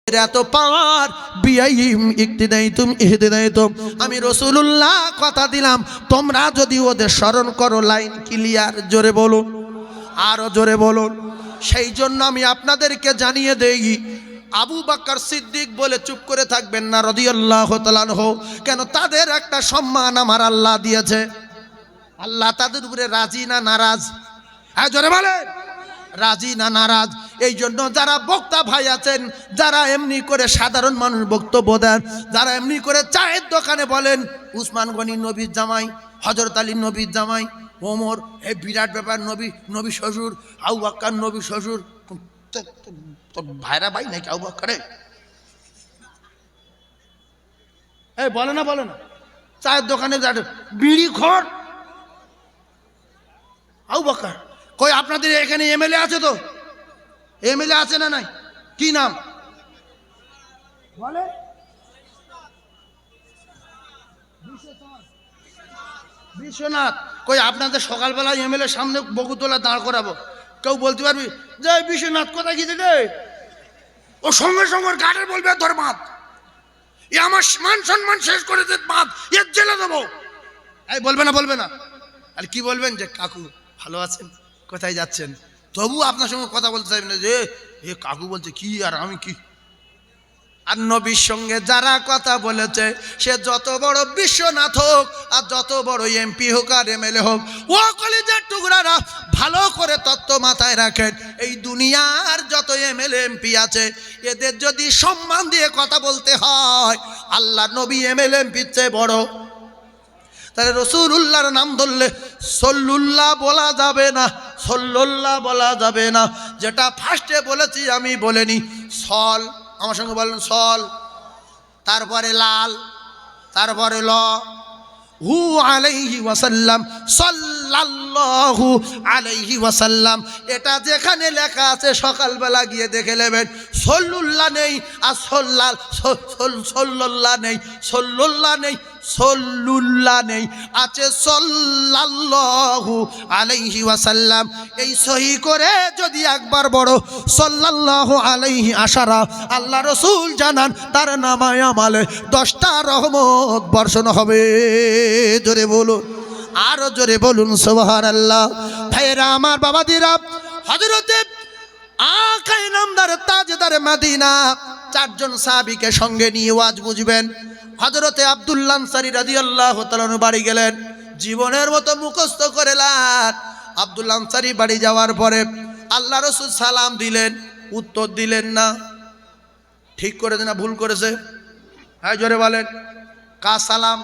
এত পাওয়ার বিআইহিম ইকতিদাইতুম ইহতিদাইতুম। আমি রাসূলুল্লাহ কথা দিলাম, তোমরা যদি ওদের স্মরণ করো, লাইন ক্লিয়ার। জোরে বলুন, আরো জোরে বলুন। সেই জন্য আমি আপনাদেরকে জানিয়ে দেই, আবু বকর সিদ্দিক বলে চুপ করে থাকবেন না রাদিয়াল্লাহু তাআলা আনহু। কেন? তাদের একটা সম্মান আমার আল্লাহ দিয়েছে। আল্লাহ তাদের উপরে রাজি না নারাজ? হ্যাঁ, জোরে বলেন, রাজি না নারাজ? এই জন্য যারা বক্তা ভাই আছেন, যারা এমনি করে সাধারণ মানুষ বক্তব্য দেন, যারা এমনি করে চায়ের দোকানে বলেন উসমান গনি নবীর জামাই, হযরত আলী নবীর জামাই, ওমর এই বিরাট ব্যাপার, নবী শ্বশুর, আবু বকর নবী শ্বশুর। তোর ভাইরা ভাই নাকি আবু বকরে? এই বলে না চায়ের দোকানে বিড়ি খোর আবু বকর। কই আপনাদের এখানে এমএলএ আছে? তো এমএলএ আছে না নাই? কি নাম বলে? বিশ্বনাথ। কই আপনাদের সকালবেলা এমএলএ সামনে বকুতলা দাঁড় করাবো, কেউ বলতে পারবি যে বিশ্বনাথ কোথায় গিয়েছে রে? ও সঙ্গে সঙ্গে গাড়ি বলবে ধর বাঁধ, এ আমার মান সম্মান শেষ করে দে, বাঁধ, এর জেলে দেবো। এই বলবে না? আর কি বলবেন যে কাকু ভালো আছেন, কোথায় যাচ্ছেন? তবু আপনার সঙ্গে কথা বলতে চাইবেন না যে এ কাকু বলছে কি আর আমি কি। আর নবীর সঙ্গে যারা কথা বলেছে, সে যত বড় বিশ্বনাথ হোক আর যত বড় এমপি হোক আর এমএলএ হোক, ও কলিজার টুকরারা ভালো করে তত্ত্ব মাথায় রাখেন। এই দুনিয়ার যত এমএলএ এমপি আছে, এদের যদি সম্মান দিয়ে কথা বলতে হয়, আল্লাহ নবী এমএলএ এমপির চেয়ে বড়। তাহলে রাসূলুল্লাহর নাম ধরলে সল্লুল্লাহ বলা যাবে না, সল্লুল্লাহ বলা যাবে না। যেটা ফার্স্টে বলেছি আমি বলেনি, সল, আমার সঙ্গে বলেন সল, তারপরে লাল, তারপরে ল, হু আলাইহি ওয়াসাল্লাম, সাল্লাল্লাহু আলাইহি ওয়াসাল্লাম। এটা যেখানে লেখা আছে সকালবেলা গিয়ে দেখে নেবেন। সল্লুল্লাহ নেই আর সল্লাল্লাহ নেই, সল্লুল্লাহ নেই, সল্লুল্লাহ নেই, আছে সাল্লাল্লাহু আলাইহি ওয়াসাল্লাম। এই সহি করে যদি একবার বড় সাল্লাল্লাহু আলাইহি আশারা আল্লাহ রাসূল জানান, তার নামায় আমালে 10টা রহমত বর্ষণ হবে। জোরে বলুন, আরো জোরে বলুন সুবহানাল্লাহ। ভাইরা আমার, বাবাদিরা, হযরতে আকা ইনামদার তাজদার মদিনা 4 জন সাহাবীকে সঙ্গে নিয়ে ওয়াজ বুঝবেন। হযরতে আব্দুল্লাহ আনসারী রাদিয়াল্লাহু তাআলা বাড়ি গেলেন, জীবনের মতো মুখস্থ করেলেন। আব্দুল্লাহ আনসারী বাড়ি যাওয়ার পরে আল্লাহ রাসূল সালাম দিলেন, উত্তর দিলেন না। ঠিক করেছে না ভুল করেছে? হ্যাঁ, জোরে বলেন। কার সালাম?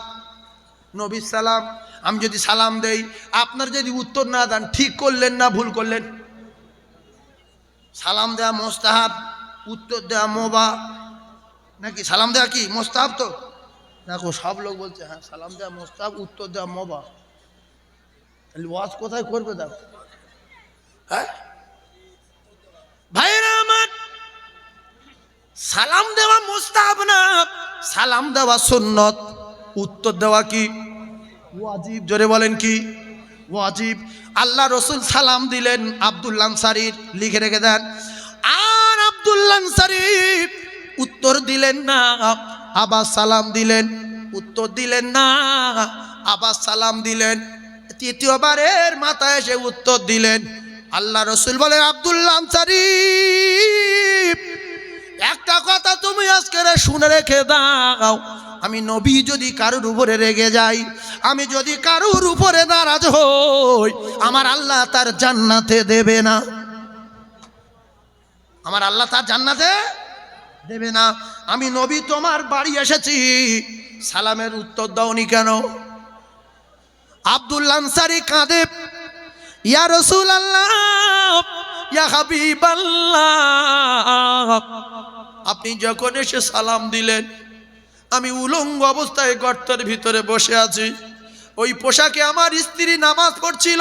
নবীর সালাম। আমি যদি সালাম দেই, আপনার যদি উত্তর না দেন, ঠিক করলেন না ভুল করলেন? সালাম দেওয়া মুস্তাহাব, উত্তর দেওয়া মোবা নাকি? সালাম দেওয়া কি মুস্তাহাব? তো দেখো সব লোক বলছে হ্যাঁ সালাম দেওয়া মুস্তাহাব, উত্তর দেওয়া মোবা। তাহলে ওয়াজ কোথায় করবে? দেখো, হ্যাঁ ভাইরা আমার, সালাম দেওয়া মুস্তাহাব না, সালাম দেওয়া সুন্নত, উত্তর দেওয়া কি ওয়াজিব। জোরে বলেন কি ওয়াজিব। আল্লাহ রাসূল সালাম দিলেন আব্দুল্লাহ আনসারীর, লিখে রেখে দেন। আর আব্দুল্লাহ আনসারী উত্তর দিলেন না, আবার সালাম দিলেন, উত্তর দিলেন না, আবার সালাম দিলেন। তৃতীয়বারের মাথায় এসে উত্তর দিলেন। আল্লাহ রাসূল বলেন, আব্দুল্লাহ আনসারী, একটা কথা তুমি আজকে শুনে রেখে দাও, আমি নবী যদি কারোর উপরে রেগে যাই, আমি যদি কারোর উপরে নারাজ হই, আমার আল্লাহ তার জান্নাতে দেবে না। আমার আল্লাহ তার জান্নাতে দেবে না। আমি নবী তোমার বাড়ি এসেছি, সালামের উত্তর দাওনি কেন? আব্দুল্লাহ আনসারী কাঁদে, ইয়া রাসূলুল্লাহ, ইয়া হাবিবাল্লাহ, আপনি যখন এসে সালাম দিলেন, আমি উলঙ্গ অবস্থায় গর্তের ভিতরে বসে আছি। ওই পোশাকে আমার স্ত্রী নামাজ পড়ছিল।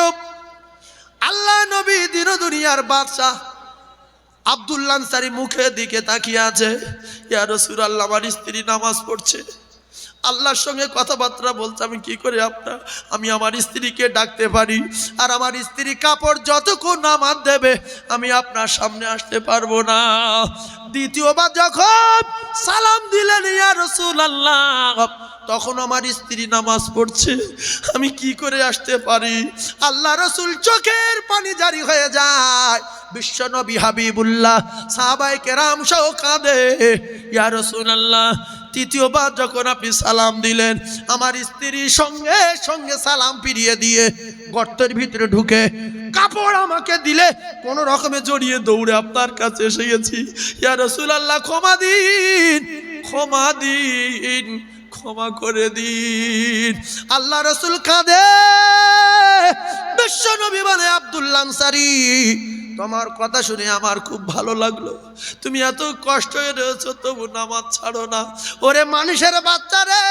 আল্লাহ নবী দিন দুনিয়ার বাদশাহ আব্দুল্লাহ আনসারী মুখের দিকে তাকিয়ে আছে। ইয়া রাসূলুল্লাহ, আমার স্ত্রী নামাজ পড়ছে, আল্লাহর সঙ্গে কথাবার্তা বলছে, আমি কি করে আমি আমার স্ত্রীকে ডাকতে পারি? আর আমার স্ত্রী কাপড় যতক্ষণ নামাজ দেবে আমি আপনার সামনে আসতে পারবো না। দ্বিতীয়বার যখন সালাম দিলেন ইয়া রাসূলুল্লাহ, তখন আমার স্ত্রী নামাজ পড়ছে, আমি কি করে আসতে পারি? আল্লাহ রাসূল চোখের পানি জারি হয়ে যায়। বিশ্বনবী হাবিবুল্লাহ সাহাবায়ে কেরাম সহ কাঁদে, ইয়া রাসূলুল্লাহ তৃতীয়বার যখন আপনি সালাম দিলেন, আমার স্ত্রী সঙ্গে সঙ্গে সালাম ফিরিয়ে দিয়ে গর্তের ভিতরে ঢুকে কাপড় আমাকে দিলে কোনো রকমে জড়িয়ে দৌড়ে আপনার কাছে এসে গেছি। ইয়া রাসূলুল্লাহ ক্ষমা দিন, ক্ষমা দিন, ক্ষমা করে দিন। আল্লাহ রাসূল কাঁদে। বিশ্বনবী বলে, আব্দুল্লাহ আনসারী, তোমার কথা শুনে আমার খুব ভালো লাগলো। তুমি এত কষ্ট রয়েছো তবু নামাজ ছাড়ো না। ওরে মানুষের বাচ্চা রে,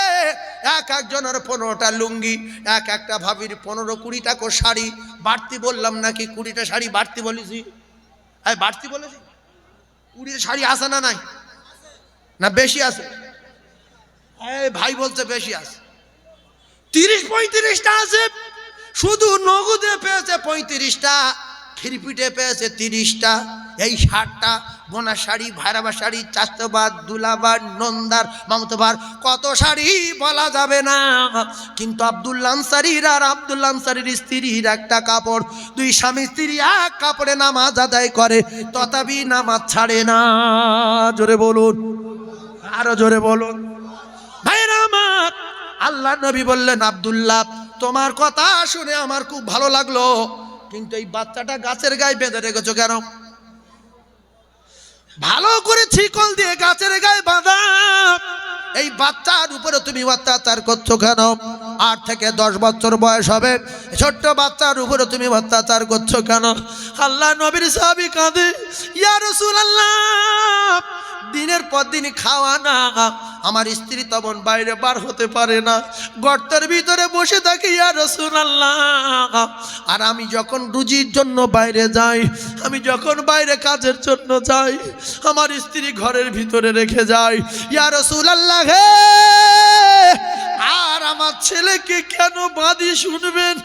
এক একজনের 15টা লুঙ্গি, এক একটা ভাবির 15-20টা করে শাড়ি বাড়তি বললাম নাকি? 20টা শাড়ি বাড়তি বলেছি? বাড়তি বলেছি? 20টা শাড়ি আছে না নাই? না বেশি আছে? ভাই বলছে বেশি আছে। 30-35টা আছে। শুধু নগদে পেয়েছে 35টা, খিরপিটে পেয়েছে 30টা। এই 60টা বোনা শাড়ি, ভাইরাবা শাড়ি, চাস্তবার, দুলাবার, নন্দার, মামতবার, কত শাড়ি বলা যাবে না। কিন্তু আব্দুল্লাহ আনসারীর আর আব্দুল্লাহ আনসারীর স্ত্রীর একটা কাপড়, দুই স্বামী স্ত্রী এক কাপড়ে নামাজ আদায় করে, তথাপি নামাজ ছাড়ে না। জোরে বলুন, আরো জোরে বলুন। ভাইরা আমার, আল্লাহ নবী বললেন, আব্দুল্লাহ তোমার কথা শুনে আমার খুব ভালো লাগলো, কিন্তু এই বাচ্চাটা গাছের গায়ে বেঁধে রেখেছো কেন? ভালো করে শিকল দিয়ে গাছের গায়ে বাঁধা এই বাচ্চার উপরে তুমি অত্যাচার করছো কেন? 8 থেকে 10 বছর বয়স হবে ছোট্ট বাচ্চার উপরে তুমি অত্যাচার করছো কেন? আল্লাহ নবীর সাহাবী কাঁদে, ইয়া রাসূলুল্লাহ দিনের পর দিন খাওয়া না, আমার স্ত্রী তখন বাইরে বার হতে পারে না, গর্তের ভিতরে বসে থাকে ইয়া রাসূলুল্লাহ। আর আমি যখন রুজির জন্য বাইরে যাই, আমি যখন বাইরে কাজের জন্য যাই, আমার স্ত্রী ঘরের ভিতরে রেখে যায় ইয়া রাসূলুল্লাহ। আর আমার ছেলেকে কেন বাঁধি শুনবেন?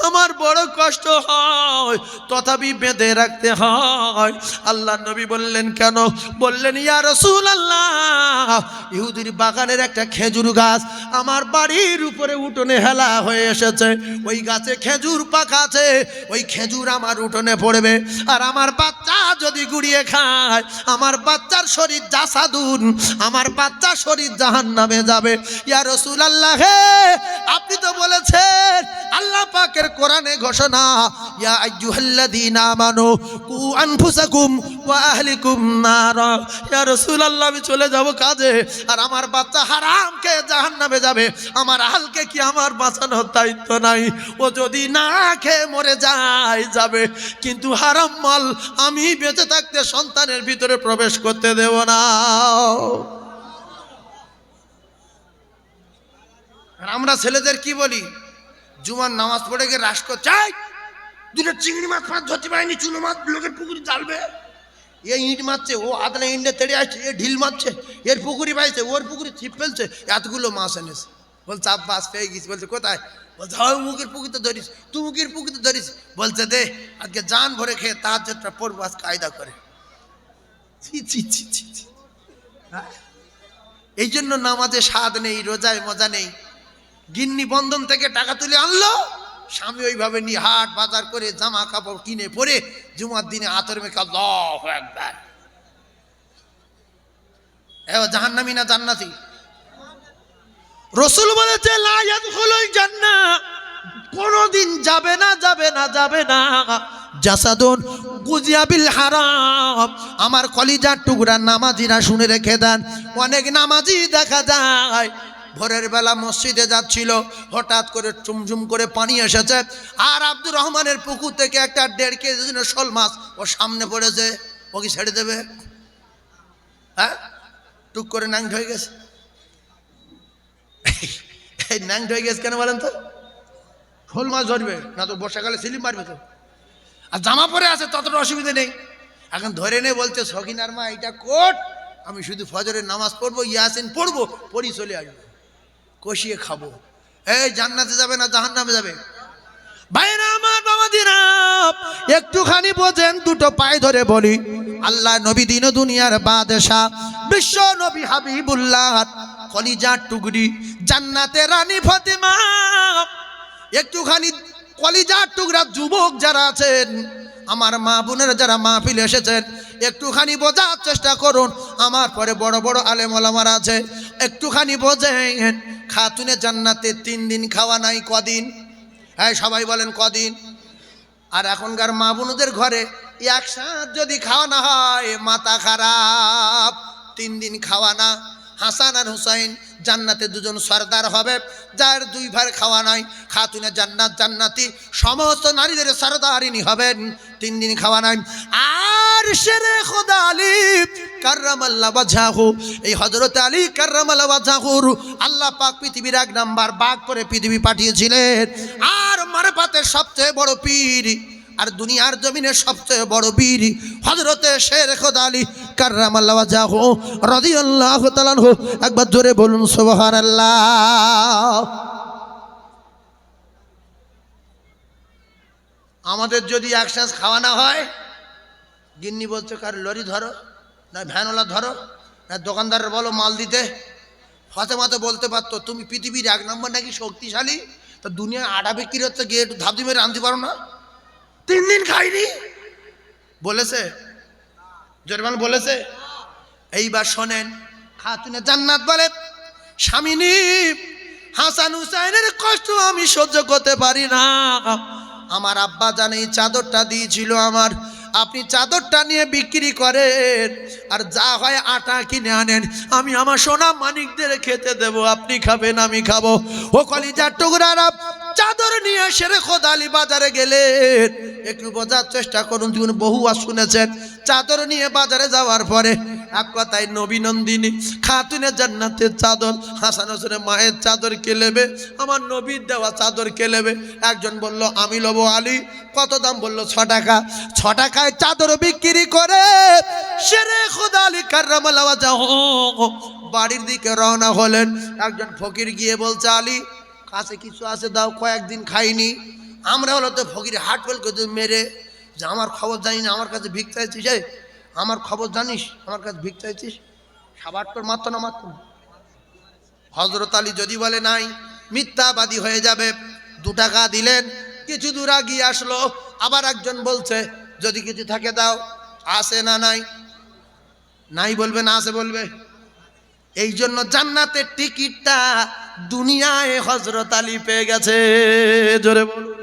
আমার বড় কষ্ট হয়, তথাপি বেঁধে রাখতে হয়। আল্লাহ নবী বললেন কেন? বললেন, ইয়া রাসূলুল্লাহ ইহুদির বাগানের একটা খেজুর গাছ আমার বাড়ির উপরে উঠোনে হেলা হয়ে এসেছে, ওই গাছে খেজুর পাকা আছে, ওই খেজুর আমার উঠোনে পড়বে, আর আমার বাচ্চা যদি গুড়িয়ে খায় আমার বাচ্চার শরীর জাসাদুন, আমার বাচ্চার শরীর জাহান্নামে যাবে। ইয়া রাসূলুল্লাহ আপনি তো বলেছেন, আল্লাহ পাকের কোরআনে ঘোষণা, ইয়া আইয়ুহাল্লাযীনা আমানু কু আনফুসাকুম ওয়া আহলিকুম নারা। ইয়া রাসূলুল্লাহ আমি চলে যাব কাজে, আর আমার বাচ্চা হারাম খেয়ে জাহান্নামে যাবে, আমার আহলকে কি আমার বাঁচানোর দায়িত্ব নাই? ও যদি না খেয়ে মরে যায় যাবে, কিন্তু হারাম মাল আমি বেঁচে থাকতে সন্তানের ভিতরে প্রবেশ করতে দেব না। আর আমরা ছেলেদের কি বলি? জুমার নামাজ পড়ে গিয়ে রাষ্ট্র চাই, দুটো চিংড়ি মাছ ধরতে পারেনি, চুনো মাছ লোকের পুকুরে জ্বালবে, এ ইট মারছে, ও আদলা ইন্ডে তেড়ে আসছে, এ ঢিল মারছে, এর পুকুরি পাইছে, ওর পুকুরে ছিপ ফেলছে, এতগুলো মাছ এনেছে। বলছে আব্বা আজ পেয়ে গেছি। বলছে কোথায়? বলছে হয় মুখের পুকুরিতে ধরিস, তুই মুখের পুকুরিতে ধরিস। বলছে দে আজকে জান ভরে খেয়ে তাহাজ্জুদটা পড়বো আজ কায়দা করে। ছি ছি ছি ছি ছি। এই জন্য নামাজে স্বাদ নেই, রোজায় মজা নেই। গিন্নি বন্ধন থেকে টাকা তুলে আনলো, স্বামী ওইভাবে নিয়ে হাট বাজার করে জামা কাপড় কিনে পরে জুমার দিনে আতর মেখে আল্লাহু আকবার। জাহান্নামী না জান্নাতি? রাসূল বলেছে লা ইয়াদখুলুল জান্নাহ, কোনদিন যাবে না, যাবে না, যাবে না। জাসাদুন গুজিয়া বিল হারাম, আমার কলিজার টুকরা নামাজিরা শুনে রেখে দেন। অনেক নামাজি দেখা যায় ভোরের বেলা মসজিদে যাচ্ছিল, হঠাৎ করে চুমঝুম করে পানি এসেছে, আর আব্দুর রহমানের পুকুর থেকে একটা 1.5 কেজি শোল মাছ ওর সামনে পড়েছে। ও কি ছেড়ে দেবে? হ্যাঁ, টুক করে ন্যাংড হয়ে গেছে। এই ন্যাংড হয়ে গেছে কেন বলেন তো? শোল মাছ ধরবে না তো বর্ষাকালে স্লিপ মারবে তো, আর জামা পরে আছে ততটা অসুবিধা নেই। এখন ধরে নে বলছে সখিনার মা এটা কোট, আমি শুধু ফজরের নামাজ পড়বো, ইয়াসিন পড়বো, পড়ি চলে আসবো। কষিয়ে খাবো। এই জান্নাতে যাবে না জাহান্নামে যাবে? ভাইরা আমার, বাবাদিরা, একটুখানি বোঝেন, দুটো পায়ে ধরে বলি, আল্লাহ নবী দিন দুনিয়ার বাদশা, বিশ্ব নবী হাবিবুল্লাহ, কলিজার টুকরি, জান্নাতে রানী ফাতেমা। একটুখানি কলিজার টুকরা যুবক যারা আছেন, আমার মা বোনেরা যারা মাহফিলে এসেছেন, একটুখানি বোঝার চেষ্টা করুন। আমার পরে বড় বড় আলেম ওলামারা আছে, একটুখানি বোঝেন। খাতুনে জান্নাতে 3 দিন খাওয়া নাই, কদিন? হ্যাঁ, সবাই বলেন কদিন? আর এখনকার মা বোনদের ঘরে একসাথ যদি খাওয়া না হয় মাথা খারাপ। 3 দিন খাওয়া না। হাসান আর হুসাইন জান্নাতে 2জন সর্দার হবে, যার 2 ভাই খাওয়া নাই। খাতুনে জান্নাত জান্নাতি সমস্ত নারীদের সর্দারিনী হবেন, 3 দিন খাওয়া নাই। আর শেরে খোদা আলী কাররামাল্লাহু ওয়াজহাহু, এই হযরত আলী কাররামাল্লাহু ওয়াজহাহু আল্লাহ পাক পৃথিবীর 1 নাম্বার বাঘ করে পৃথিবী পাঠিয়েছিলেন। আর মারফাতের সবচেয়ে বড় পীর, আর দুনিয়ার জমিনের সবচেয়ে বড় বীর হযরতে শের খোদা আলী কাররামাল্লাহু ওয়াজহাহু রাদিয়াল্লাহু তাআলা আনহু। একবার জোরে বলুন সুবহানাল্লাহ। আমাদের যদি একসাথে খাওয়া না হয়, গিন্নি বলছে কার লরি ধরো, না ভ্যানওয়ালা ধরো, না দোকানদারের বলো মাল দিতে। ফাতেমা তো বলতে পারতো, তুমি পৃথিবীর 1 নম্বর নাকি শক্তিশালী, তা দুনিয়ায় আটা বিক্রি হচ্ছে, গিয়ে একটু ধাপ দিয়ে আনতে পারো না? 3 দিন খাইনি বলেছে? জোরমান বলেছে? এইবার শোনেন, খাতুনে জান্নাত বলে, স্বামিনী, হাসান হুসাইনের কষ্ট আমি সহ্য করতে পারি না। আমার আব্বা জানে এই চাদরটা দিয়েছিল আমার, আপনি চাদরটা নিয়ে বিক্রি করেন, আর যা হয় আটা কিনে আনেন, আমি আমার সোনা মানিকদের খেতে দেব, আপনি খাবেন আমি খাবো। ও কলিজার টুকরারা, চাদর নিয়ে শেরে খোদা আলী বাজারে গেলেন। একটু বোঝার চেষ্টা করুন, তুমি বহু আর শুনেছেন। চাদর নিয়ে বাজারে যাওয়ার পরে এক কথায় নবী নন্দিনী খাতুনে জান্নাতের চাদর, হাসান হোসেনের মায়ের চাদর কে নেবে? আমার নবীর দেওয়া চাদর কে নেবে? একজন বলল আমি লব। আলী কত দাম? বলল 6 টাকা। 6 টাকায় চাদর বিক্রি করে শেরে খোদা আলী কাররামাল্লাহু ওয়াজহাহু বাড়ির দিকে রওনা হলেন। একজন ফকির গিয়ে বলছে, আলী কাছে কিছু আছে দাও, কয়েকদিন খাইনি। আমরা হলো তো ফকির হাট ফেল করতে মেরে, যে আমার খবর জানি না, আমার কাছে ভিক চাইছিস? আমার খবর জানিস, আমার কাছে ভিক চাইছিস? সাবাট তোর মাত্র না মাত্র। হযরত আলী যদি বলে নাই, মিথ্যাবাদী হয়ে যাবে। 2 টাকা দিলেন, কিছু দূর আগিয়ে আসলো, আবার একজন বলছে যদি কিছু থাকে দাও। আছে না নাই? নাই বলবে না আছে বলবে? এই জন্য জান্নাতের টিকিটটা দুনিয়ায় হযরত আলী পেয়ে গেছে। জোরে বলুন।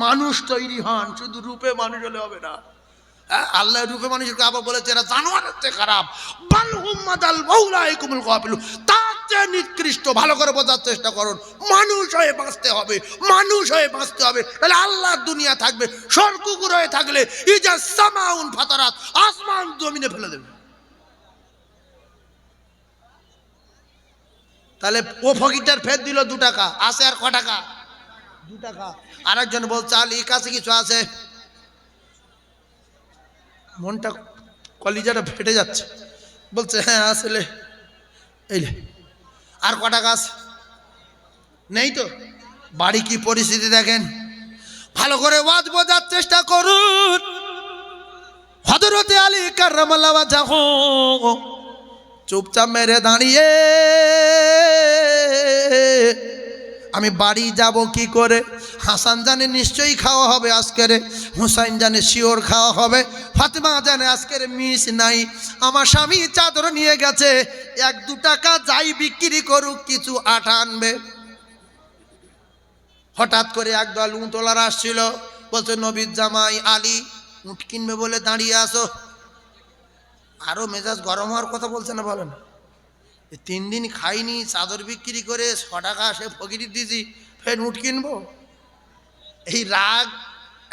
মানুষ তৈরি হন, শুধু রূপে মানুষ হলে হবে না। আল্লাহ রূপে মানুষকে আবার বলেছে এরা জানোয়ারের চেয়ে খারাপ, বাল হুম মাদাল মাউলাইকুমুল গাফিলুন, তার চেয়ে নিকৃষ্ট। ভালো করে বোঝার চেষ্টা করুন, মানুষ হয়ে বাঁচতে হবে, মানুষ হয়ে বাঁচতে হবে, তাহলে আল্লাহর দুনিয়া থাকবে। সরকুকুর হয়ে থাকলে ইজা সামাউন ফাতারাত, আসমান জমিনে ফেলে দেবে। তাহলে ও ফকিরটার ফের দিল 2 টাকা, আছে আর ক টাকা? 2 টাকা। আরেকজন বলছে আলী কাছে কিছু আছে। মনটা কলিজাটা ফেটে যাচ্ছে, বলছে হ্যাঁ আসলে এই আর ক টাকা আছে? নেই তো। বাড়ি কি পরিস্থিতি দেখেন। ভালো করে ওয়াজ বোঝার চেষ্টা করুন। হযরতে আলী কাররামাল্লাহু ওয়াজহাহু চুপচাপ মেরে দাঁড়িয়ে, আমি বাড়ি যাব কি করে? হাসান জানে নিশ্চয়ই খাওয়া হবে আজকের, হুসাইন জানে শিওর খাওয়া হবে, ফাতেমা জানে আজকের মিস নাই। আমার স্বামী চাদর নিয়ে গেছে, 1-2 টাকা যাই বিক্রি করুক, কিছু আটা আনবে। হঠাৎ করে একদল উঁটওয়ালারা আসছিল, বলছে নবীর জামাই আলী উঁট কিনবে বলে দাঁড়িয়ে আসো। আরো মেজাজ গরম হওয়ার কথা বলছে না, বলেন? 3 দিন খাইনি, চাদর বিক্রি করে 6 টাকা সে ফকিরি দিয়েছি, ফের উঠ কিনবো? এই রাগ,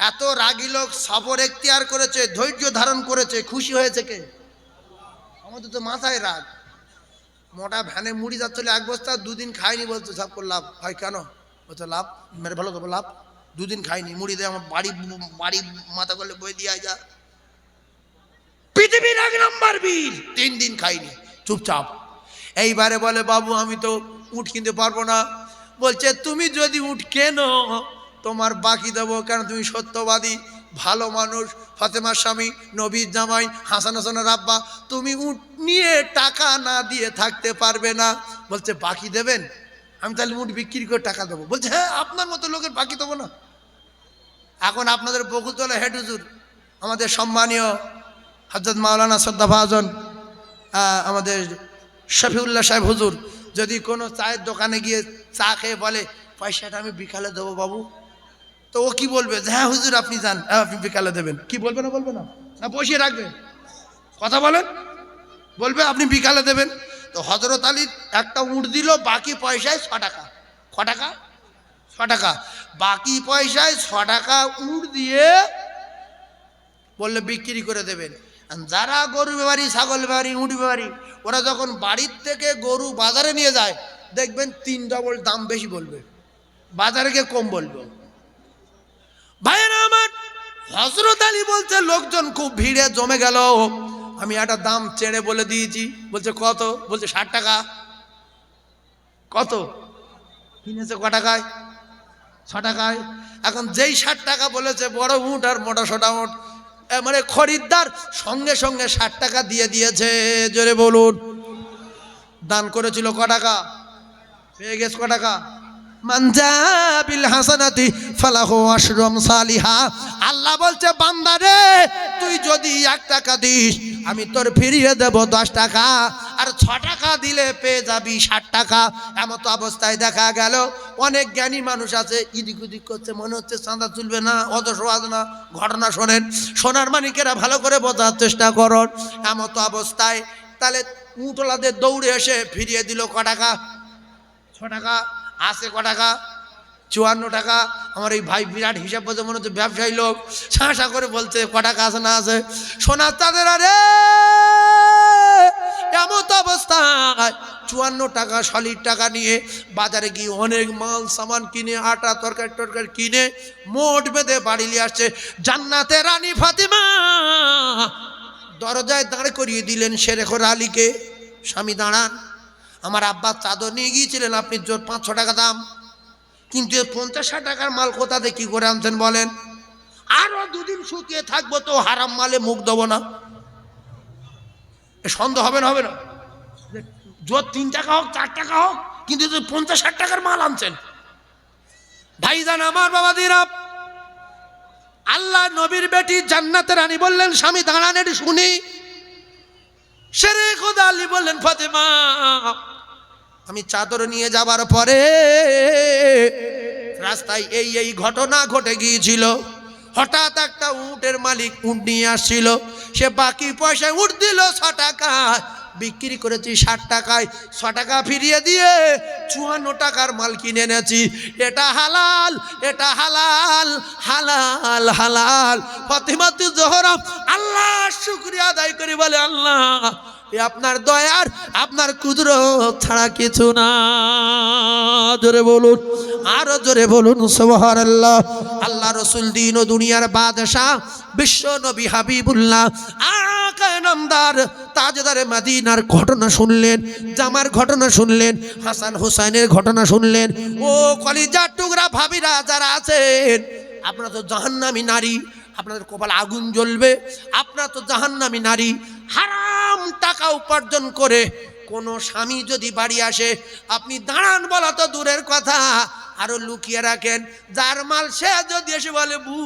এত রাগী লোক সবর এখতিয়ার করেছে, ধৈর্য ধারণ করেছে, খুশি হয়েছে কে? আমাদের তো মাথায় রাগ। মোটা ভ্যানে মুড়ি যাচ্ছিল 1 বস্তা, 2 দিন খাইনি, বলছে সব লাভ হয়। কেন? বলছে লাভ, মেরে ভালো তো লাভ, 2 দিন খাইনি, মুড়ি দিয়ে আমার বাড়ি মাথা করলে বই দিয়ে যা। পৃথিবীর 1 নম্বর বীর 3 দিন খাইনি, চুপচাপ। এইবারে বলে বাবু আমি তো উট কিনতে পারবো না। বলছে তুমি যদি উট কেনো তোমার বাকি দেবো, কেন তুমি সত্যবাদী ভালো মানুষ, ফাতেমার স্বামী, নবীর জামাই, হাসান হাসানের আব্বা, তুমি উট নিয়ে টাকা না দিয়ে থাকতে পারবে না। বলছে বাকি দেবেন? আমি তাহলে উট বিক্রি করে টাকা দেবো। বলছে হ্যাঁ, আপনার মতো লোকের বাকি দেবো না। এখন আপনাদের বকুলতলা হেড হুজুর, আমাদের সম্মানীয় হযরত মাওলানা শ্রদ্ধাভাজন আমাদের শফিউল্লাহ সাহেব হুজুর, যদি কোনো চায়ের দোকানে গিয়ে চা খেয়ে বলে পয়সাটা আমি বিকালে দেবো বাবু, তো ও কি বলবে? যে হ্যাঁ হুজুর আপনি যান, আপনি বিকালে দেবেন। কি বলবে না বলবে না? না বসিয়ে রাখবে? কথা বলেন, বলবে আপনি বিকালে দেবেন। তো হযরত আলী একটা উট দিল, বাকি পয়সায় 6 টাকা। ক টাকা? 6 টাকা। বাকি পয়সায় 6 টাকা উট দিয়ে বললে বিক্রি করে দেবেন। যারা গরু ব্যাপারী, ছাগল ব্যাপারী, উট ব্যাপারী, ওরা যখন বাড়ির থেকে গরু বাজারে নিয়ে যায় দেখবেন 3 ডবল দাম বেশি বলবে, বাজারে গিয়ে কম বলবে। ভাইয়েরা আমার, হযরত আলী বলছে লোকজন খুব ভিড়ে জমে গেল, আমি একটা দাম চেড়ে বলে দিয়েছি। বলছে কত? বলছে 60 টাকা। কত কিনেছে? ক টাকায়? 6 টাকায়। এখন যেই 60 টাকা বলেছে, বড় উট আর মোটা সোটা উট, মানে খরিদ্দার সঙ্গে সঙ্গে 60 টাকা দিয়ে দিয়েছে। জোরে বলুন। দান করেছিল ক টাকা? পেয়ে গেছে ক টাকা? মানজা বিল হাসানাতি ফালাহু আশরু আমসালিহা। আল্লাহ বলছে বান্দা রে, তুই যদি 1 টাকা দিস আমি তোর ফিরিয়ে দেব 10 টাকা, আর 6 টাকা দিলে পেয়ে যাবি 60 টাকা। এমতো অবস্থায় দেখা গেল অনেক জ্ঞানী মানুষ আছে, ইদিক উদিক করছে, মনে হচ্ছে চাঁদা তুলবে না, অথচ আজ না। ঘটনা শোনেন, সোনার মানিকেরা ভালো করে বোঝার চেষ্টা করুন। এমতো অবস্থায় তাহলে উটলাদের দৌড়ে এসে ফিরিয়ে দিল ক টাকা? 6 টাকা। আছে ক টাকা? 54 টাকা। আমার এই ভাই বিরাট হিসাব বলতে মনে হচ্ছে ব্যবসায়ী লোক, শাঁসা করে বলছে ক টাকা আছে না আছে। সোনার তাদের আরে এমত অবস্থায় 54 টাকা সলিড টাকা নিয়ে বাজারে গিয়ে অনেক মাল সামান কিনে, আটা তরকারি টরকারি কিনে মোট বেঁধে বাড়ি নিয়ে আসছে। জান্নাতের রানী ফাতিমা দরজায় দাঁড় করিয়ে দিলেন শেরেখর আলীকে, স্বামী দাঁড়ান। আমার আব্বা চাদর নিয়ে গিয়েছিলেন, আপনি জোর 500 টাকা দাম, কিন্তু 50-60 টাকার মাল কোথা থেকে কি করে আনছেন বলেন? আরো 2 দিন শুকিয়ে থাকবো তো হারাম মালে মুখ দেবো না। সন্দেহ হবে না? হবে না? জোর 3 টাকা হোক 4 টাকা হোক, কিন্তু 50-60 টাকার মাল আনছেন। ভাইজান আমার, বাবাদিরা, আল্লাহ নবীর বেটি জান্নাতের রানী বললেন স্বামী দাঁড়ান একটু শুনি। শেরে খোদা আলী বললেন ফাতেমা, আমি চাদর নিয়ে যাবার পরে রাস্তায় এই ঘটনা ঘটে গিয়েছিল। হঠাৎ একটা উটের মালিক উট নিয়ে আসছিল, সে বাকি পয়সায় উট দিল 6 টাকা, বিক্রি করেছি 60 টাকায়। 6 টাকা ফিরিয়ে দিয়ে 54 টাকার মাল কিনে এনেছি। এটা হালাল, এটা হালাল, হালাল হালাল। ফাতিমাতুজ জোহরা আল্লাহ শুকরিয়া আদায় করে বলে আল্লাহ এ আপনার দয়ার, আপনার কুদরত ছাড়া কিছু না। জোরে বলুন, আরো জোরে বলুন সুবহানাল্লাহ। আল্লাহ রাসূল দিন ও দুনিয়ার বাদশা, বিশ্ব নবী হাবিবুল্লাহ, আকায়ে নামদার, তাজদারে মদিনার ঘটনা শুনলেন, জামার ঘটনা শুনলেন, হাসান হুসাইনের ঘটনা শুনলেন। ও কলিজার টুকরা ভাবিরা যারা আছেন, আপনারা তো জাহান্নামী নারী, আপনাদের কপাল আগুন জ্বলবে। আপনারা তো জাহান্নামী নারী, হারাম টাকা উপার্জন করে কোনো স্বামী যদি বাড়ি আসে, আপনি দাঁড়ান বলা তো দূরের কথা, আরো লুকিয়ে রাখেন। যার মাল সে যদি এসে বলে বু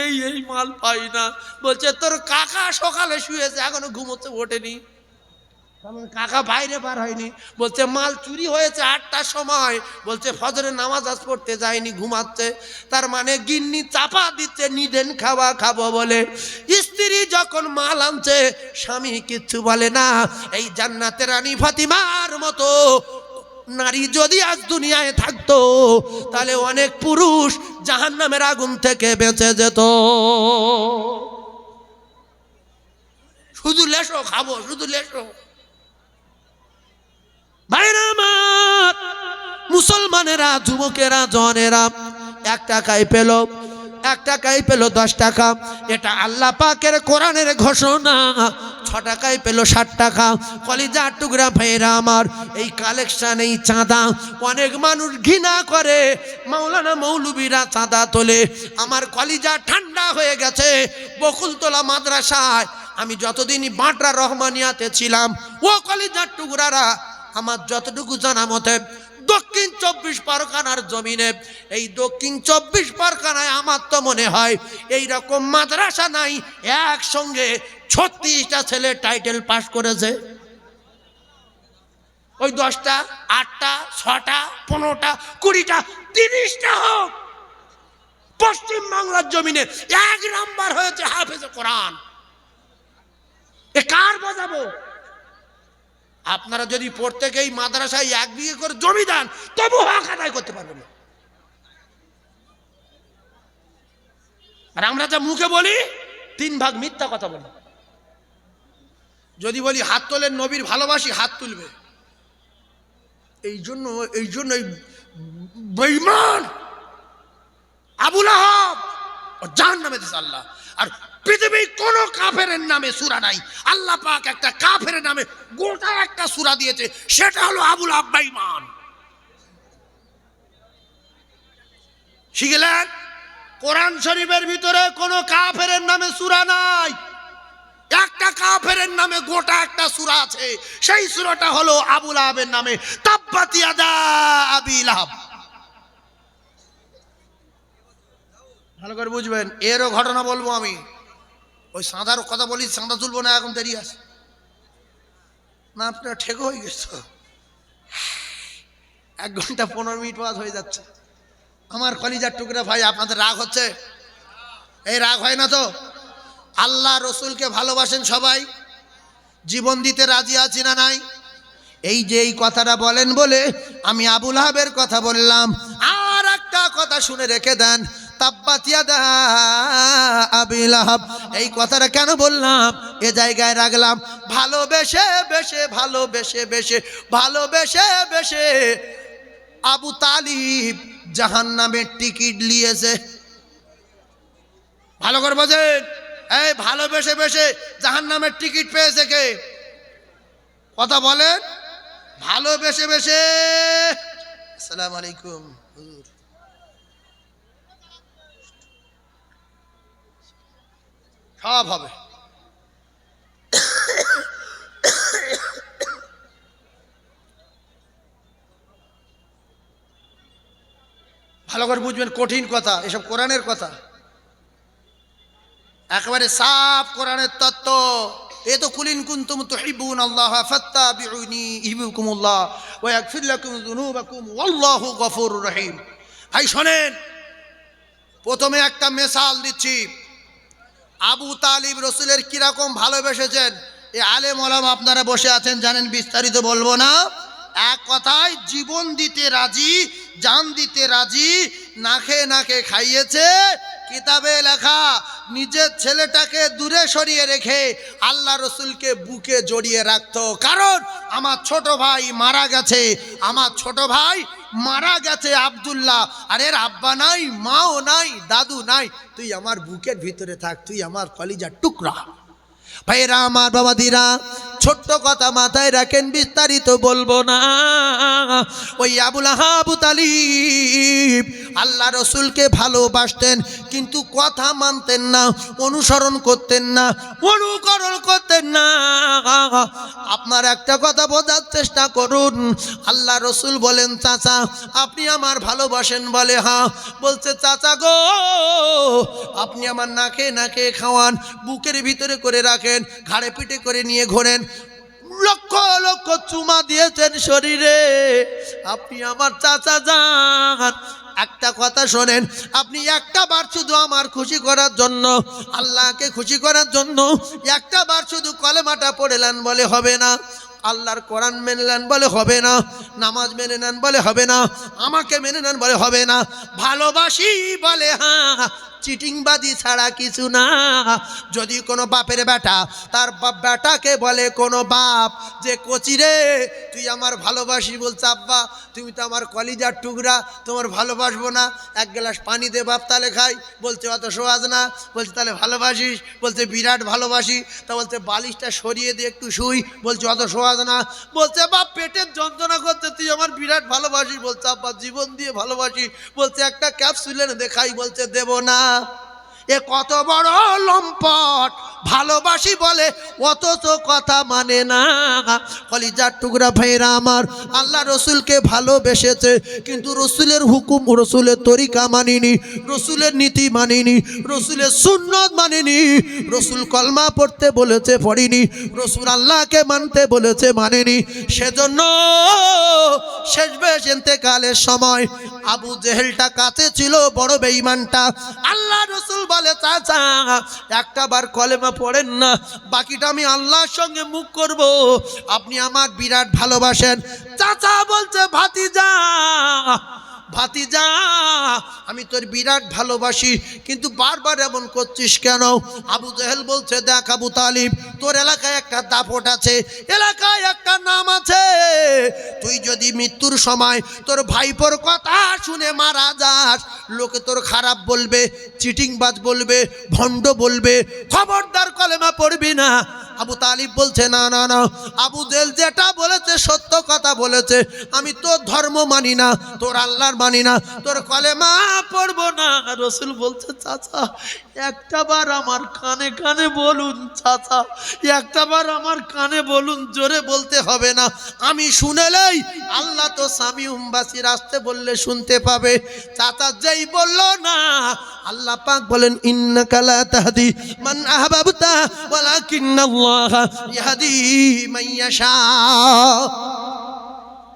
এই মাল পাই না, বলছে তোর কাকা সকালে শুয়েছে এখনো ঘুমোচ্ছে, ওঠেনি। কাকা বাইরে বার হয়নি, বলছে মাল চুরি হয়েছে 8টার সময়, বলছে ফজরের নামাজ আজ পড়তে যায়নি, ঘুমাচ্ছে। তার মানে গিন্নি চাপা দিচ্ছে নিদেন খাওয়া খাবো বলে। স্ত্রী যখন মাল আনছে স্বামী কিচ্ছু বলে না। এই জান্নাতের রানী ফাতিমার মতো নারী যদি আজ দুনিয়ায় থাকতো, তাহলে অনেক পুরুষ জাহান্নামের আগুন থেকে বেঁচে যেত। শুধু লেশো খাবো, শুধু লেশো। ভাইরা আমার, মুসলমানেরা, যুবকেরা, জনেরা 1 টাকায় পেল 1 টাকায় পেল 10 টাকা। এটা আল্লাহ পাকের কোরআনের ঘোষণা। 6 টাকায় পেল 60 টাকা। কলিজার টুকরা ভাইরা আমার, এই কালেকশন, এই চাঁদা অনেক মানুষ ঘৃণা করে। মাওলানা মৌলবীরা চাঁদা তোলে, আমার কলিজা ঠান্ডা হয়ে গেছে। বকুলতলা মাদ্রাসায় আমি যতদিন বাটরা রহমানিয়াতে ছিলাম, ও কলিজার টুকরারা, আমার যতটুকু জানা মতে দক্ষিণ 24 পরগনার জমিনে, এই দক্ষিণ 24 পরগনায় আমার তো মনে হয় এইরকম মাদ্রাসা নাই একসঙ্গে 36টা ছেলে টাইটেল পাস করেছে। ওই 10টা, 8টা, 6টা, 15টা, 20টা, 30টা হোক, পশ্চিম বাংলার জমিনে 1 নাম্বার হয়েছে হাফেজে কোরআন। এ কার বোঝাবো? আপনারা যদি প্রত্যেকেই মাদ্রাসায় 1 বিঘে করে জমি দেন, তবু হক আদায় করতে পারবেন না। আর আমরা যা মুখে বলি 3 ভাগ মিথ্যা কথা বলি। যদি বলি হাত তোলেন, নবীর ভালোবাসি, হাত তুলবে। এই জন্য এই বেঈমান আবু লাহাব জাহান্নামে দিয়েছে আল্লাহ। আর পৃথিবীর কোন কাফেরের নামে সূরা নাই, আল্লাহ পাক একটা কাফেরের নামে গোটা একটা সূরা দিয়েছে, সেটা হলো আবু লাহাব বেঈমান। শিখলেন? কোরআন শরীফের ভিতরে কোন কাফেরের নামে সূরা নাই। একটা কাফেরের নামে গোটা একটা সূরা আছে, সেই সূরাটা হলো আবু লাহাবের নামে, তাব্বাত ইয়াদা আবি লাহাব। ভালো করে বুঝবেন। এরও ঘটনা বলবো আমি। ওই সাঁদার কথা বলি, সাঁদা তুলবো না, এখন দেরি আছে না, আপনার ঠেক হয়ে গেছে। 1 ঘন্টা 15 মিনিট বাদ হয়ে যাচ্ছে। আমার কলিজার টুকরা ভাই, আপনাদের রাগ হচ্ছে? এই রাগ হয় না তো? আল্লাহ রসুলকে ভালোবাসেন সবাই, জীবন দিতে রাজি আছি না নাই? এই যে এই কথাটা বলেন বলে আমি আবু লাহাবের কথা বললাম। আর একটা কথা শুনে রেখে দেন, তাব্বাত ইয়াদা আবি লাহাব। এই কথাটা কেন বললাম, এ জায়গায় রাখলাম, ভালোবেসে বেশে আবু তালিব জাহান্নামের টিকিট নিয়েছে। ভালো করে বোঝেন। এই ভালোবেসে জাহান্নামের টিকিট পেয়েছে কে? কথা বলেন। ভালোবেসে আসসালামু আলাইকুম, সব হবে। ভালো করে বুঝবেন, কঠিন কথা, এসব কোরআনের কথা, একেবারে সাফ কোরআনের তত্ত্ব। এ তো কুলিন কুনতুম তুহিব্বুন আল্লাহ ফাত্তাবিউনি ইউহিব্বুকুমুল্লাহ ওয়া ইয়াগফির লাকুম যুনুবাকুম ওয়াল্লাহু গফুরুর রহিম। ভাই শোনেন, প্রথমে একটা মিসাল দিচ্ছি। আবু তালিব রসুলের কিরকম ভালোবেসেছেন, এই আলেম ওলামা আপনারা বসে আছেন, জানেন, বিস্তারিত বলবো না। এক কথায় জীবন দিতে রাজি, জান দিতে রাজি, নাকে খাইয়েছে। কিতাবে লেখা, নিজের ছেলেটাকে দূরে সরিয়ে রেখে আল্লাহ রসুলকে বুকে জড়িয়ে রাখতো। কারণ আমার ছোট ভাই মারা গেছে, আব্দুল্লাহ, আর এর আব্বা নাই, মাও নাই, দাদু নাই, তুই আমার বুকের ভিতরে থাক, তুই আমার কলিজার টুকরা। ভাইরা আমার, বাবাদিরা, ছোট্ট কথা মাথায় রাখেন, বিস্তারিত বলবো না। ওই আবু লাহাব, আবু তালিব আল্লাহ রসুলকে ভালোবাসতেন, কিন্তু কথা মানতেন না, অনুকরণ করতেন না। আপনার একটা কথা বোঝার চেষ্টা করুন। আল্লাহ রসুল বলেন, চাচা আপনি আমার ভালোবাসেন? বলে হ্যাঁ। বলছে, চাচা গো, আপনি আমার নাকে খাওয়ান, বুকের ভিতরে করে রাখেন, ঘাড়ে পিঠে করে নিয়ে ঘোরেন, লক্ষ লক্ষ চুমা দিয়েছেন শরীরে, আপনি আমার চাচা যান। একটা কথা শোনেন, আপনি একটা বার শুধু আমার খুশি করার জন্য, আল্লাহকে খুশি করার জন্য একটা বার শুধু কলেমাটা পড়লেন, বলে হবে না। আল্লাহর কোরআন মেনে নেন, বলে হবে না। নামাজ মেনে নেন, বলে হবে না। আমাকে মেনে নেন, বলে হবে না। ভালোবাসি, বলে হ্যাঁ। চিটিংবাজি ছাড়া কিছু না। যদি কোনো বাপের বেটা তার বেটাকে বলে কোনো বাপ যে কচি রে তুই আমার ভালোবাসি, বলছে আব্বা তুমি তো আমার কলিজার টুকরা, তোমার ভালোবাসবো না, এক গ্লাস পানি দে বাপ তাহলে খাই। বলছে অত সহজ না। বলছে তাহলে ভালোবাসিস? বলছে বিরাট ভালোবাসি। তা বলছে বালিশটা সরিয়ে দিয়ে একটু শুই। বলছে অত সহজ না। বলছে বাপ পেটের যন্ত্রণা করছে, তুই আমার বিরাট ভালোবাসিস। বলছে আব্বা জীবন দিয়ে ভালোবাসি। বলছে একটা ক্যাপসুল এনে দেখাই। বলছে দেব না। এ কত বড় লম্পট, ভালোবাসি বলে অথচ কথা মানে না। কলিজার টুকরা ভাইরা আমার, আল্লাহ রসুলকে ভালোবেসেছে কিন্তু রসুলের হুকুম রসুলের তরিকা মানিনি, রসুলের নীতি মানিনি, রসুলের সুন্নত মানিনি। রসুল কলমা পড়তে বলেছে পড়িনি, রসুল আল্লাহকে মানতে বলেছে মানেনি। সেজন্য শেষ বেশ ইন্তেকালের সময় আবু জেহেলটা কাছে ছিল, বড় বেঈমানটা। আল্লাহ রসুল বলে চাচা একটা বার কলেমা পড়েন না, বাকিটা আমি আল্লাহর সঙ্গে মুখ করব, আপনি আমার বিরাট ভালোবাসেন। চাচা বলছে ভাতিজা ভাতিজা আমি তোর বিরাট ভালোবাসি কিন্তু বারবার এমন করছিস কেন? আবু জেহেল বলছে দেখ আবু তালিব, তোর এলাকায় একটা দাপট আছে, এলাকায় একটা নাম আছে, তুই যদি মৃত্যুর সময় তোর ভাইপোর কথা শুনে মারা যাস লোকে তোর খারাপ বলবে, চিটিংবাজ বলবে, ভণ্ড বলবে, খবরদার কলেমা পড়বি না। আবু তালিব বলছে না না না, আবু জেহেল যেটা বলেছে সত্য কথা বলেছে, আমি তোর ধর্ম মানি না, তোর আল্লাহর মানি না, তোর কলেমা পড়বো না। রসুল বলছে চাচা একটা বার আমার কানে কানে বলুন, চাচা একটা বার আমার কানে বলুন, জোরে বলতে হবে না, আমি শুনেলেই আল্লাহ তো সামিউম বাসির, আসতে বললে শুনতে পাবে। চাচা যেই বলল না, আল্লাহ পাক বলেন ইন্নাকা লা তাহদি মান আহবাবতা ওয়ালাকিন্নাল্লাহা ইয়াহদি মান ইয়াশা।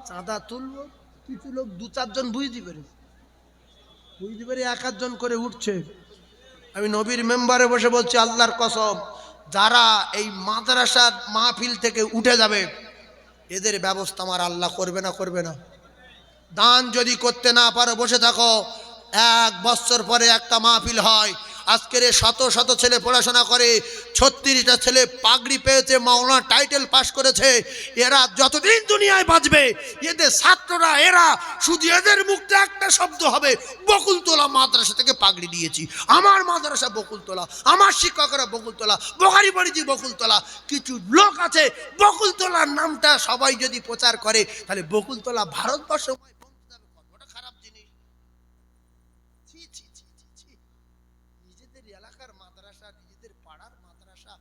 চাঁদা তুলবো, কিছু লোক দু চারজন বুঝতে পারে এক আধজন করে উঠছে। আমি নবীর মেম্বারে বসে বলছি আল্লাহর কসম, যারা এই মাদ্রাসার মাহফিল থেকে উঠে যাবে এদের ব্যবস্থা আমার আল্লাহ করবে না। দান যদি করতে না পারো বসে থাকো, 1 বছর পরে একটা মাহফিল হয়। আজকের শত শত ছেলে পড়াশোনা করে, 36টা ছেলে পাগড়ি পেয়েছে, মাওলানা টাইটেল পাস করেছে। এরা যতদিন দুনিয়ায় বাঁচবে এদের ছাত্ররা, এরা শুধু এদের মুখে একটা শব্দ হবে বকুলতলা মাদ্রাসা থেকে পাগড়ি দিয়েছি, আমার মাদ্রাসা বকুলতলা, আমার শিক্ষকরা বকুলতলা, বোখারি পড়েছি বকুলতলা। কিছু লোক আছে বকুলতলার নামটা সবাই যদি প্রচার করে তাহলে বকুলতলা ভারতবর্ষ খারাপ জিনিস। নিজেদের এলাকার মাদ্রাসা, নিজেদের পাড়ার মাদ্রাসা।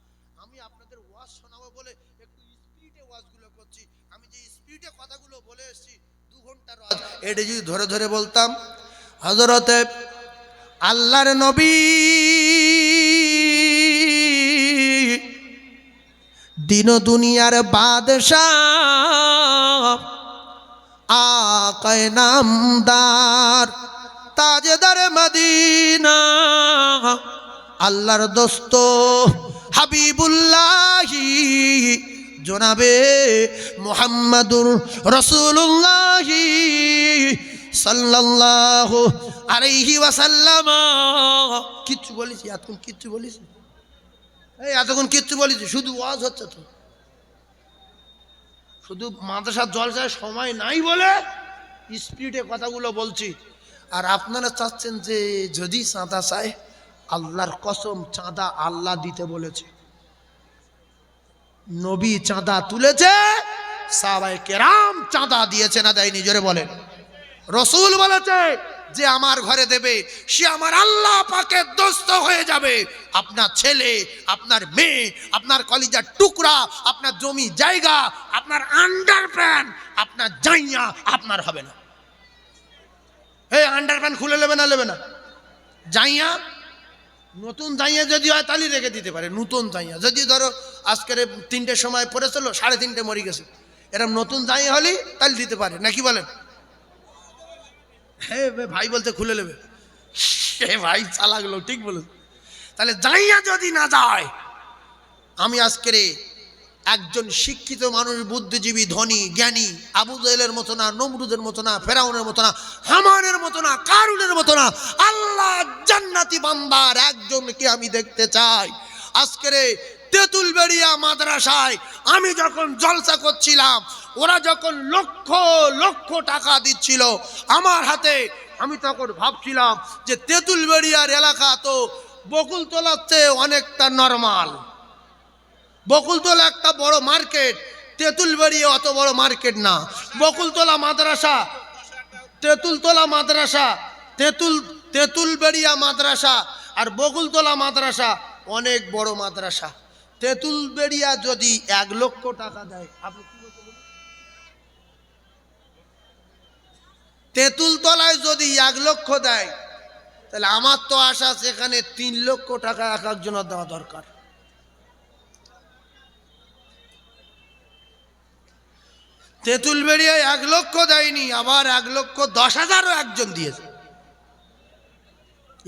আমি আপনাদের ওয়াজ শোনাবো বলে একটু স্পিডে ওয়াজগুলো করছি। আমি যে স্পিডে কথাগুলো বলে এসেছি 2 ঘন্টার ওয়াজ, এটা যদি ধরে ধরে বলতাম, হযরতে আল্লাহর নবী দিন দুনিয়ার বাদশাহ, আকায়ে নামদার, তাজদার মদিনা, আল্লাহর দোস্ত হাবিবুল্লাহি জনাবে মুহাম্মাদুর রাসূলুল্লাহি সাল্লাল্লাহু আলাইহি ওয়াসাল্লাম। কিচ্ছু বলিস এতক্ষণ? কিচ্ছু বলিস? এই এতক্ষণ কিচ্ছু বলিস? শুধু ওয়াজ হচ্ছে তো, শুধু মাদ্রাসার জলসায় সময় নাই বলে স্পিডে কথাগুলো বলছি। আর আপনারা চাচ্ছেন যে যদি চাঁদা চায়, আল্লাহর কসম চাঁদা আল্লাহ দিতে বলেছে। নবী চাঁদা তুলেছে, সাহাবায়ে কেরাম চাঁদা দিয়েছে না দেয়নি? জোরে বলেন। রসুল বলেছে যে আমার ঘরে দেবে সে আমার আল্লাহ পাকের দোস্ত হয়ে যাবে। আপনার ছেলে, আপনার মেয়ে, আপনার কলিজার টুকরা, আপনার জমি জায়গা, আপনার আন্ডারপ্যান্ট, আপনার জাইয়া আপনার হবে না। এই আন্ডারপ্যান্ট খুলে নেবে না? জাইয়া নতুন জাইয়া যদি হয় তাহলে রেখে দিতে পারে। নতুন জাইয়া যদি ধরো আজকের 3টের সময় পড়েছিল, 3:30 মরে গেছে, এরকম নতুন জাইয়া হলে তাহলে দিতে পারে নাকি বলেন? হ্যাঁ ভাই বলতে খুলে নেবে, সে ভাই চালাক লোক, ঠিক বলে। তাহলে জাইয়া যদি না যায়, আমি আজকের একজন শিক্ষিত মানুষ, বুদ্ধিজীবী, ধনী, জ্ঞানী, আবু জাহেলের মতো না, নমরুদের মতো না, ফেরাউনের মতো না, হামানের মতো না, কারুনের মতো না, আল্লাহ জান্নাতি বান্দার একজনকে আমি দেখতে চাই। আজকের তেঁতুলবেড়িয়া মাদ্রাসায় আমি যখন জলসা করছিলাম, ওরা যখন লক্ষ লক্ষ টাকা দিচ্ছিল আমার হাতে, আমি তখন ভাবছিলাম যে তেঁতুলবেড়িয়ার এলাকা তো বকুলতলার চেয়ে অনেকটা নরমাল। বকুলতলা একটা বড় মার্কেট, তেঁতুলবেড়িয়া অত বড় মার্কেট না। বকুলতলা মাদ্রাসা, তেঁতুলতলা মাদ্রাসা, তেঁতুলবেড়িয়া মাদ্রাসা আর বকুলতলা মাদ্রাসা অনেক বড় মাদ্রাসা। তেঁতুলবেড়িয়া যদি 1 লক্ষ টাকা দেয়, আপনি কি বলতে বলুন? তেঁতুলতলায় যদি 1 লক্ষ দেয়, তাহলে আমার তো আশা সেখানে 3 লক্ষ টাকা এক একজনের দেওয়া দরকার। তেঁতুলবেড়িয়ায় 1 লক্ষ দেয়নি, আবার 1,10,000 একজন দিয়েছে।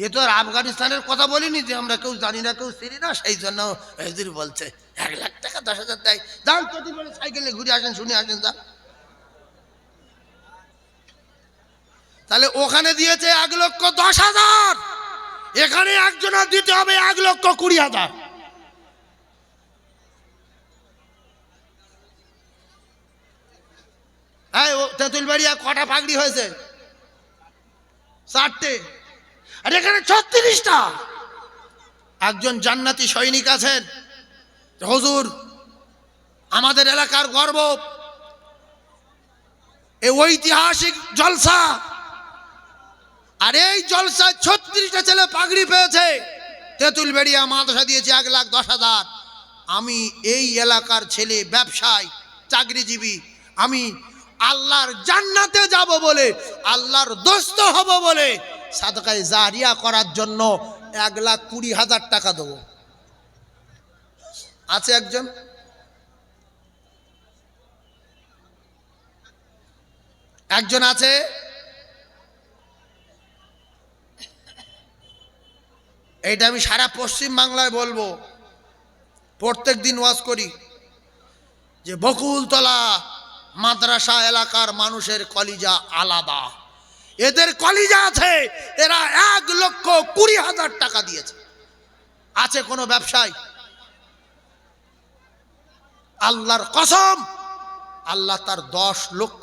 এ তো আর আফগানিস্তানের কথা বলিনি যে আমরা কেউ জানি না, কেউ চিনি না, সেই জন্য হুজুর বলছে 1 লাখ টাকা 10,000 দেয়। যান তেঁতুলবেড়িয়া সাইকেলে ঘুরে আসেন, শুনে আসেন। যান, তাহলে ওখানে দিয়েছে 1,10,000, এখানে একজনের দিতে হবে 1,20,000। হ্যাঁ, তেঁতুলবেড়িয়া কটা পাগড়ি হয়েছে? 4টে, আর এখানে 36টা। একজন জান্নাতি সৈনিক আছেন, হুজুর আমাদের এলাকার গর্ব, এই ঐতিহাসিক জলসা, আর এই জলসায় 36টা ছেলে পাগড়ি পেয়েছে। তেঁতুলবেড়িয়া মাদ্রাসা দিয়েছে 1,10,000। আমি এই এলাকার ছেলে, ব্যবসায়ী, চাকরিজীবী, আমি আল্লাহর জান্নাতে যাব বলে, আল্লাহর দোস্ত হব বলে সাদকায়ে জারিয়া করার জন্য 1,20,000 টাকা দেবো। আছে একজন আছে। এইটা আমি সারা পশ্চিম বাংলায় বলবো, প্রত্যেক দিন ওয়াজ করি, যে বকুলতলা মাদ্রাসা এলাকার মানুষের কলিজা আলাদা। এদের কলিজা আছে, এরা 1,20,000 টাকা দিয়েছে। আছে কোনো ব্যবসায়ী, আল্লাহর কসম, আল্লাহ তার 10 লক্ষ